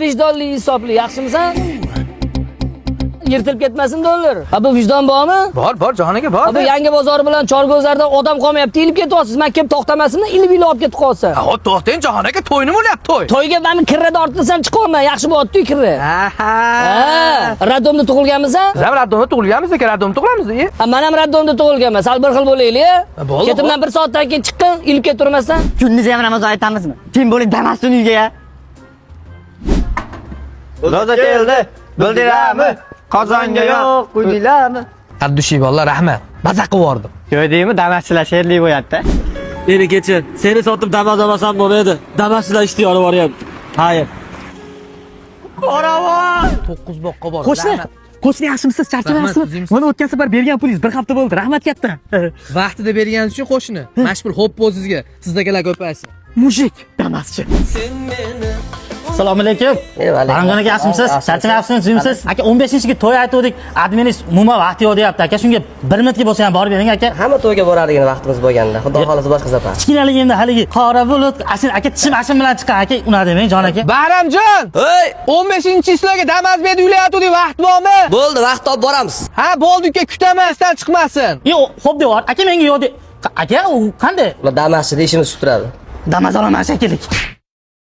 Vijdonli, insofli, yaxshimisan? Yirtilib ketmasin dollar. Ha bu vijdon bormi? Bor, joniga bor. Bu yangi bozor bilan Chorg'ozlardan odam qolmayapti, ilib ketyapsiz. Men kelib to'xtamasimda ilib olib ketib qolsa. Ha, to'xtang, joniga to'yni bo'lyapti, to'y. To'yga men kirrada ortlasam chiqolmay, yaxshi bo'lyapti-ku kirra. Ha. Radomda tug'ilganmisan? Biz ham Radomda tug'ilganmiz, Radomda tug'ilamiz-ku. Men ham Radomda tug'ilganman. Sal bir xil bo'laylik. Bo'ldi. Ketimdan 1 soatdan keyin chiqqin, ilib ketib turmasdan. Kunnizni ham Ramazon aytamizmi? Kim bo'ling damasdan uyga ya. Roza keldi. Bildirami? Qozonga yo'q, qo'ydinglarmi? Abdushiy bolalar, rahmat. Baza qilib yubordim. Ko'rdingmi, damaschilar sherli bo'yapti. Meni kechir. Seni sotib Damas olmasam bo'lmaydi. Damaschilar ishni yorib boryapti. Hayır. Qoravon! 9 boqqa bor. Qo'shni yaxshimisiz? Charchamayapsizmi? Mana o'tgan safar bergan pulingiz 1 hafta bo'ldi. Rahmat katta. Vaqtida berganingiz uchun qo'shni. Mashhur hoppo sizga. Sizdagilar ko'paysin. Mujik, damaschi. Assalomu alaykum. Baramjon aka yaxshimisiz? Charchamayapsizmi? Tuzimsiz? Aka 15-ga to'y aytdik. Adminingiz umuman vaqti yo'q deyapti aka. Shunga 1 minutga bo'lsa ham borib bering aka. Hamma to'yga boradigan vaqtimiz bo'lganda, xudo xolasa boshqa safar. Kichkinaligimda haligi qora bulut, asin aka tishim ashim bilan chiqqan aka, unadimi jon aka? Bahramjon! Hey, 15-chislariga Damas berib uylayotgandik, vaqt bormi? bo'ldi, vaqt topib boramiz. Ha, bo'ldi uka, kutamasdan chiqmasin. Yo'q, xo'p deyapti. Aka menga yo'q de. Aka, u qanday? Ular damaschi deyishimiz turadi. Damas olaman shekilli.